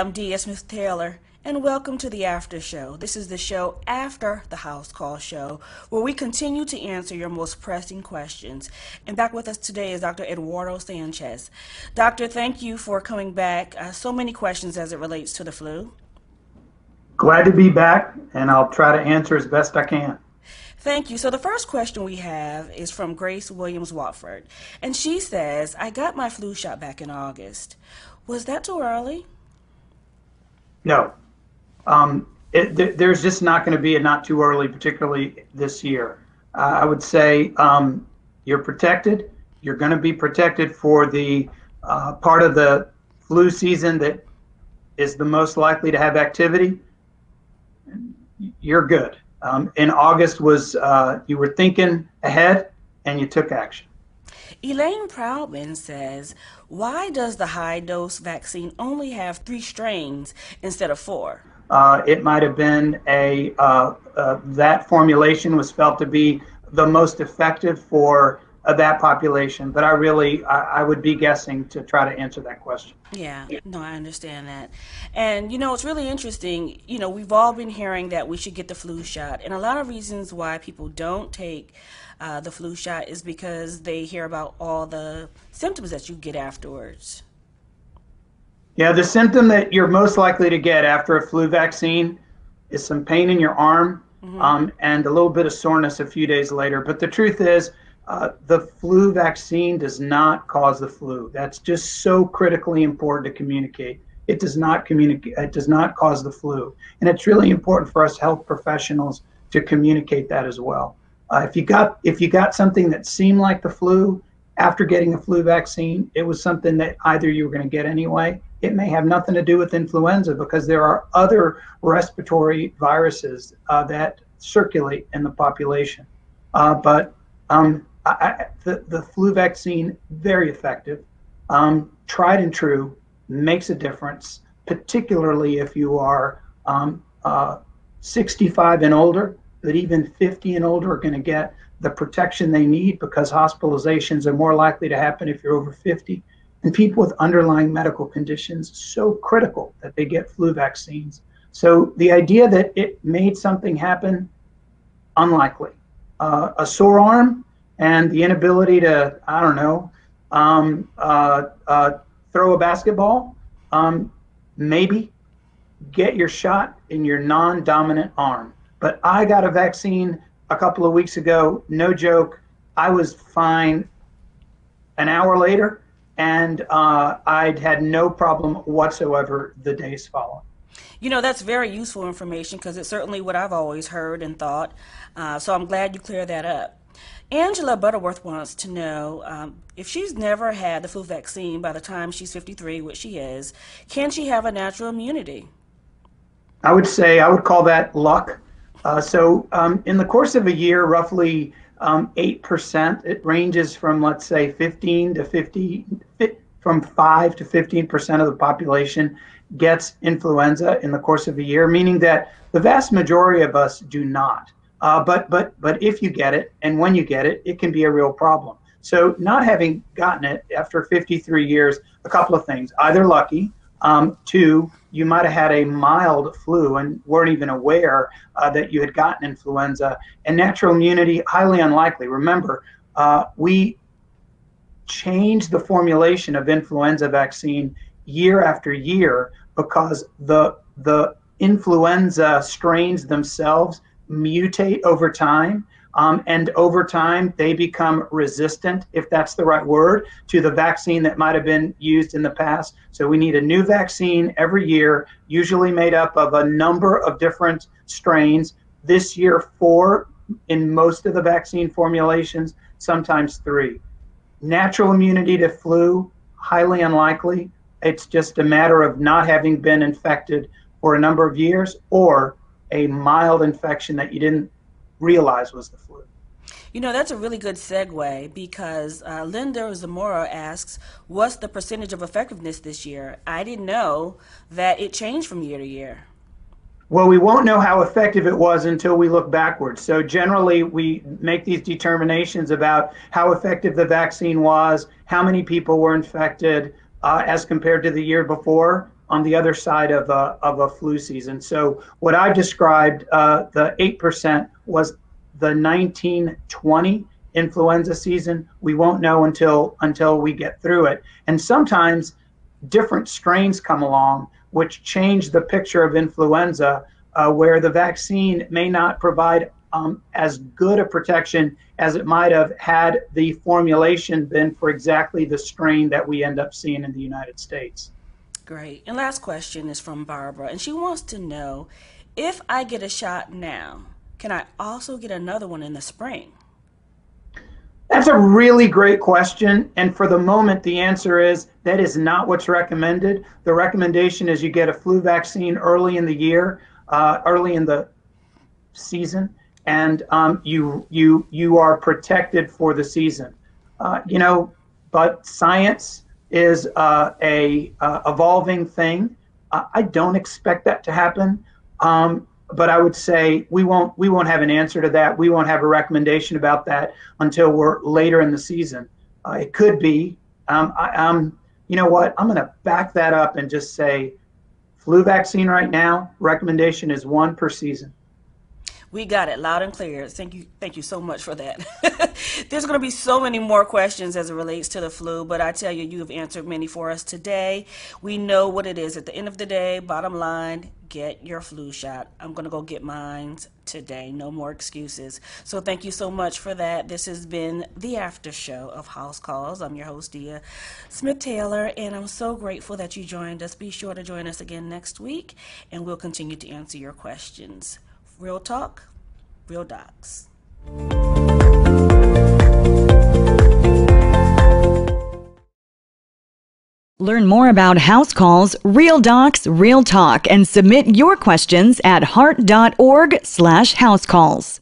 I'm Dia Smith Taylor, and welcome to the After Show. This is the show after the House Call Show, where we continue to answer your most pressing questions. And back with us today is Dr. Eduardo Sanchez. Doctor, thank you for coming back. So many questions as it relates to the flu. Glad to be back, and I'll try to answer as best I can. Thank you. So the first question we have is from Grace Williams Watford, and she says, I got my flu shot back in August. Was that too early? No. There's just not going to be a not too early, particularly this year. I would say you're protected. You're going to be protected for the part of the flu season that is the most likely to have activity. You're good. In August was you were thinking ahead and you took action. Elaine Proudman says, why does the high-dose vaccine only have 3 strains instead of 4? It might have been that formulation was felt to be the most effective for that population, but I would be guessing to try to answer that question. Yeah, no, I understand that. And, it's really interesting. We've all been hearing that we should get the flu shot. And a lot of reasons why people don't take the flu shot is because they hear about all the symptoms that you get afterwards. Yeah, the symptom that you're most likely to get after a flu vaccine is some pain in your arm, and a little bit of soreness a few days later. But the truth is, the flu vaccine does not cause the flu. That's just so critically important to communicate. It does not communicate. It does not cause the flu, and it's really important for us health professionals to communicate that as well. If you got something that seemed like the flu after getting a flu vaccine, it was something that either you were going to get anyway. It may have nothing to do with influenza because there are other respiratory viruses that circulate in the population. But the flu vaccine, very effective, tried and true, makes a difference, particularly if you are 65 and older, but even 50 and older are going to get the protection they need because hospitalizations are more likely to happen if you're over 50. And people with underlying medical conditions, so critical that they get flu vaccines. So the idea that it made something happen, unlikely. A sore arm and the inability to, throw a basketball, maybe get your shot in your non-dominant arm. But I got a vaccine a couple of weeks ago, no joke. I was fine an hour later, and I'd had no problem whatsoever the days following. That's very useful information because it's certainly what I've always heard and thought. So I'm glad you cleared that up. Angela Butterworth wants to know if she's never had the flu vaccine by the time she's 53, which she is, can she have a natural immunity? I would call that luck. So in the course of a year, roughly 8%, it ranges from, let's say, 15 to 50, from 5 to 15% of the population gets influenza in the course of a year, meaning that the vast majority of us do not. But if you get it, and when you get it, it can be a real problem. So not having gotten it after 53 years, a couple of things, either lucky, 2, you might have had a mild flu and weren't even aware that you had gotten influenza. And natural immunity, highly unlikely. Remember, we change the formulation of influenza vaccine year after year because the influenza strains themselves mutate over time. And over time, they become resistant, if that's the right word, to the vaccine that might have been used in the past. So we need a new vaccine every year, usually made up of a number of different strains. This year, 4 in most of the vaccine formulations, sometimes 3. Natural immunity to flu, highly unlikely. It's just a matter of not having been infected for a number of years or a mild infection that you didn't realize was the flu. That's a really good segue because Linda Zamora asks, what's the percentage of effectiveness this year? I didn't know that it changed from year to year. Well, we won't know how effective it was until we look backwards. So generally, we make these determinations about how effective the vaccine was, how many people were infected as compared to the year before on the other side of a flu season. So what I described, the 8% was the 1920 influenza season. We won't know until we get through it. And sometimes different strains come along which change the picture of influenza, where the vaccine may not provide as good a protection as it might have had the formulation been for exactly the strain that we end up seeing in the United States. Great. And last question is from Barbara, and she wants to know, if I get a shot now, can I also get another one in the spring? That's a really great question. And for the moment, the answer is that is not what's recommended. The recommendation is you get a flu vaccine early in the year, early in the season, and you are protected for the season. But science is a evolving thing. I don't expect that to happen. But I would say we won't have an answer to that. We won't have a recommendation about that until we're later in the season. It could be. You know what? I'm going to back that up and just say, flu vaccine right now. Recommendation is 1 per season. We got it loud and clear. Thank you so much for that. There's going to be so many more questions as it relates to the flu, but I tell you, you have answered many for us today. We know what it is. At the end of the day, bottom line, get your flu shot. I'm going to go get mine today. No more excuses. So thank you so much for that. This has been the after show of House Calls. I'm your host, Dia Smith-Taylor, and I'm so grateful that you joined us. Be sure to join us again next week, and we'll continue to answer your questions. Real talk, real docs. Learn more about House Calls, Real Docs, Real Talk, and submit your questions at heart.org/housecalls.